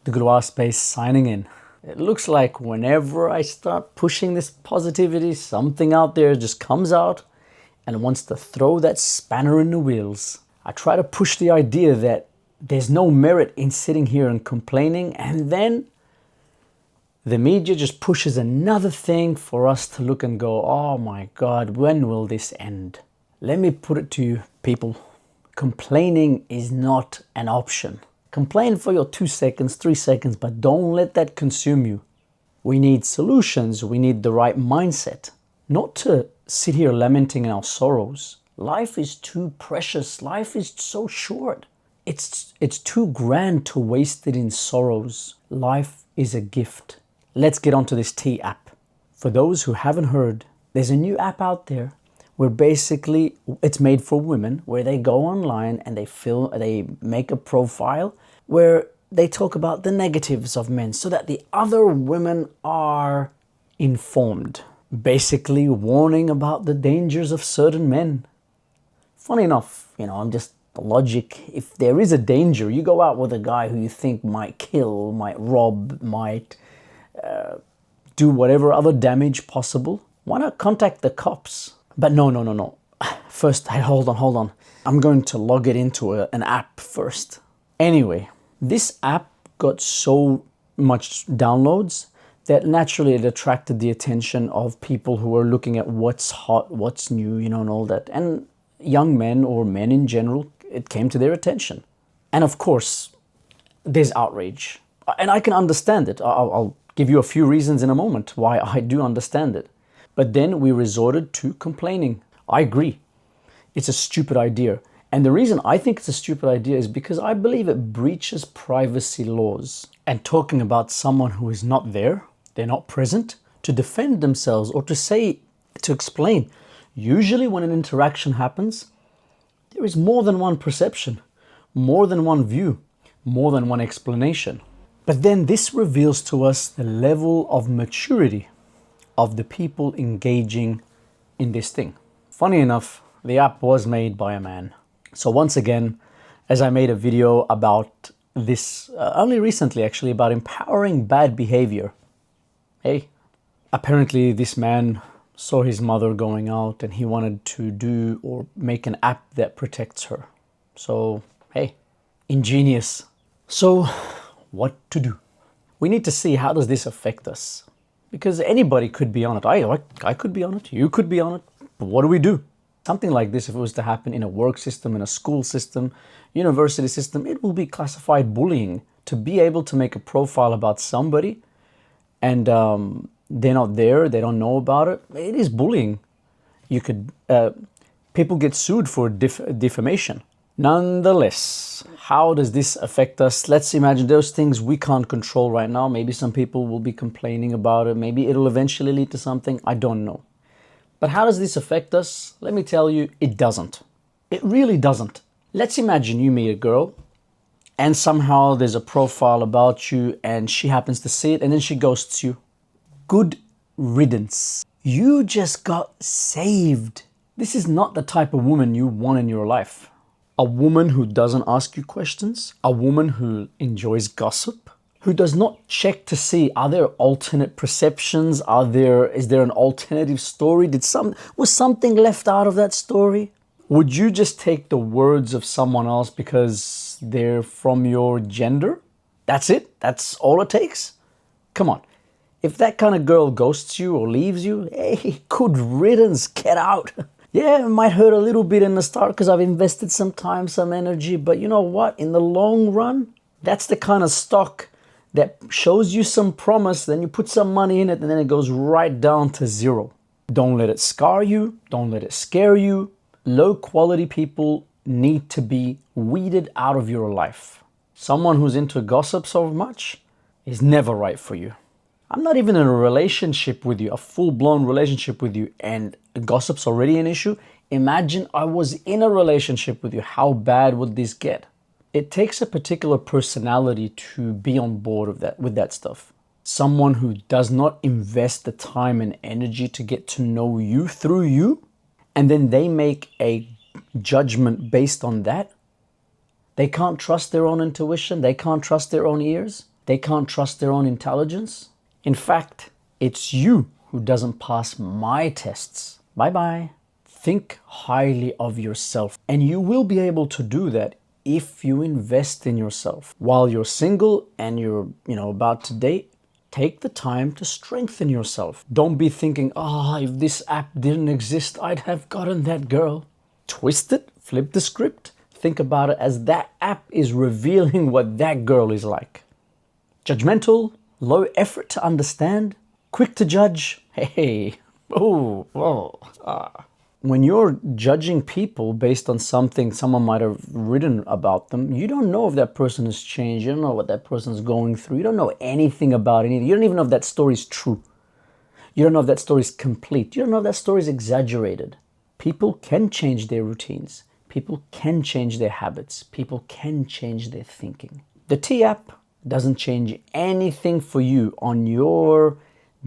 Degloirespace signing in. It looks like whenever I start pushing this positivity, something out there just comes out and wants to throw that spanner in the wheels. I try to push the idea that there's no merit in sitting here and complaining, and then the media just pushes another thing for us to look and go, oh my God, when will this end? Let me put it to you, people. Complaining is not an option. Complain for your 2 seconds, 3 seconds, but don't let that consume you. We need solutions. We need the right mindset, not to sit here lamenting our sorrows. Life is too precious. Life is so short. It's too grand to waste it in sorrows. Life is a gift. Let's get onto this T app. For those who haven't heard, there's a new app out there where basically it's made for women, where they go online and they make a profile where they talk about the negatives of men so that the other women are informed. Basically warning about the dangers of certain men. Funny enough, I'm just the logic. If there is a danger, you go out with a guy who you think might kill, might rob, might do whatever other damage possible, why not contact the cops? But no. First, hold on. I'm going to log it into an app first. Anyway, this app got so much downloads that naturally it attracted the attention of people who are looking at what's hot, what's new, and all that. And young men or men in general, it came to their attention. And of course, there's outrage. And I can understand it. I'll give you a few reasons in a moment why I do understand it. But then we resorted to complaining. I agree. It's a stupid idea. And the reason I think it's a stupid idea is because I believe it breaches privacy laws. And talking about someone who is not there, they're not present, to defend themselves or to explain. Usually when an interaction happens, there is more than one perception, more than one view, more than one explanation. But then this reveals to us the level of maturity of the people engaging in this thing. Funny enough, the app was made by a man. So once again, as I made a video about this only recently actually, about empowering bad behavior. Hey, apparently this man saw his mother going out and he wanted to do or make an app that protects her. So, hey, ingenious. So what to do? We need to see, how does this affect us? Because anybody could be on it. I could be on it. You could be on it. But what do we do? Something like this, if it was to happen in a work system, in a school system, university system, it will be classified bullying. To be able to make a profile about somebody and they're not there, they don't know about it, it is bullying. You could, people get sued for defamation. Nonetheless, how does this affect us? Let's imagine those things we can't control right now. Maybe some people will be complaining about it. Maybe it'll eventually lead to something. I don't know. But how does this affect us? Let me tell you, it doesn't. It really doesn't. Let's imagine you meet a girl and somehow there's a profile about you and she happens to see it and then she ghosts you. Good riddance. You just got saved. This is not the type of woman you want in your life. A woman who doesn't ask you questions, a woman who enjoys gossip, who does not check to see, are there alternate perceptions? Is there an alternative story? Was something left out of that story? Would you just take the words of someone else because they're from your gender? That's it? That's all it takes? Come on. If that kind of girl ghosts you or leaves you, hey, good riddance, get out. Yeah, it might hurt a little bit in the start because I've invested some time, some energy, but you know what? In the long run, that's the kind of stock that shows you some promise, then you put some money in it and then it goes right down to zero. Don't let it scar you. Don't let it scare you. Low quality people need to be weeded out of your life. Someone who's into gossip so much is never right for you. I'm not even in a relationship with you, a full-blown relationship with you, and gossip's already an issue. Imagine I was in a relationship with you. How bad would this get? It takes a particular personality to be on board with that stuff. Someone who does not invest the time and energy to get to know you through you, and then they make a judgment based on that. They can't trust their own intuition. They can't trust their own ears. They can't trust their own intelligence? In fact, it's you who doesn't pass my tests. Bye-bye. Think highly of yourself, and you will be able to do that if you invest in yourself. While you're single and you're, about to date, take the time to strengthen yourself. Don't be thinking, if this app didn't exist, I'd have gotten that girl. Twist it, flip the script. Think about it as that app is revealing what that girl is like. Judgmental, low effort to understand, quick to judge. Hey, When you're judging people based on something someone might have written about them, you don't know if that person has changed. You don't know what that person's going through. You don't know anything about anything. You don't even know if that story is true. You don't know if that story is complete. You don't know if that story is exaggerated. People can change their routines. People can change their habits. People can change their thinking. The T app doesn't change anything for you on your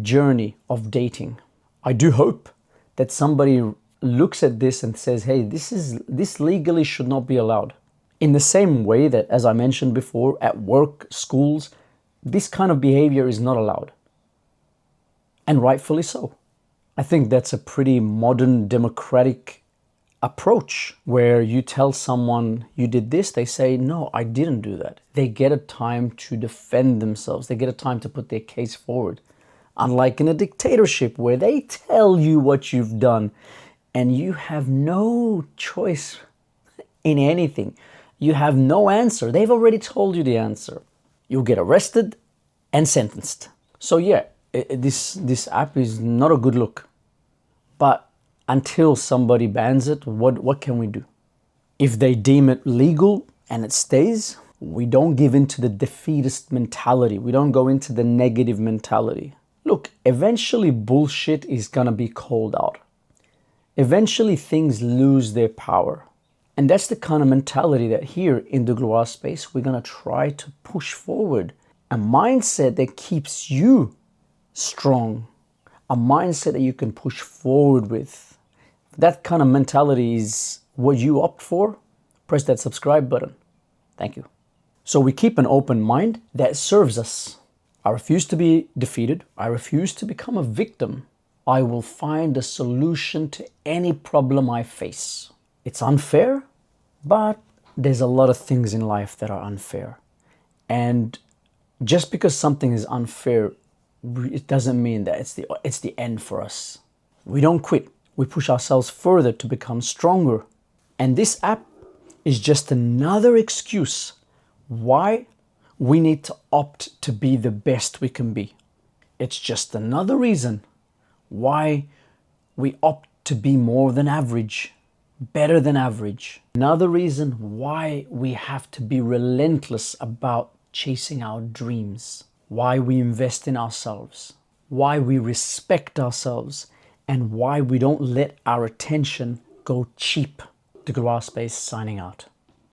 journey of dating. I do hope that somebody looks at this and says, hey, this legally should not be allowed. In the same way that, as I mentioned before, at work, schools, this kind of behavior is not allowed. And rightfully so. I think that's a pretty modern democratic approach where you tell someone you did this, they say, no, I didn't do that. They get a time to defend themselves. They get a time to put their case forward. Unlike in a dictatorship where they tell you what you've done and you have no choice in anything. You have no answer. They've already told you the answer. You'll get arrested and sentenced. So yeah, this app is not a good look. But until somebody bans it, what can we do? If they deem it legal and it stays, we don't give in to the defeatist mentality. We don't go into the negative mentality. Look, eventually bullshit is gonna be called out. Eventually things lose their power. And that's the kind of mentality that here in Degloirespace, we're gonna try to push forward. A mindset that keeps you strong. A mindset that you can push forward with. If that kind of mentality is what you opt for, press that subscribe button. Thank you. So we keep an open mind that serves us. I refuse to be defeated. I refuse to become a victim. I will find a solution to any problem I face. It's unfair, but there's a lot of things in life that are unfair. And just because something is unfair, it doesn't mean that it's the end for us. We don't quit. We push ourselves further to become stronger. And this app is just another excuse why we need to opt to be the best we can be. It's just another reason why we opt to be more than average, better than average. Another reason why we have to be relentless about chasing our dreams, why we invest in ourselves, why we respect ourselves, and why we don't let our attention go cheap. Degloirespace signing out.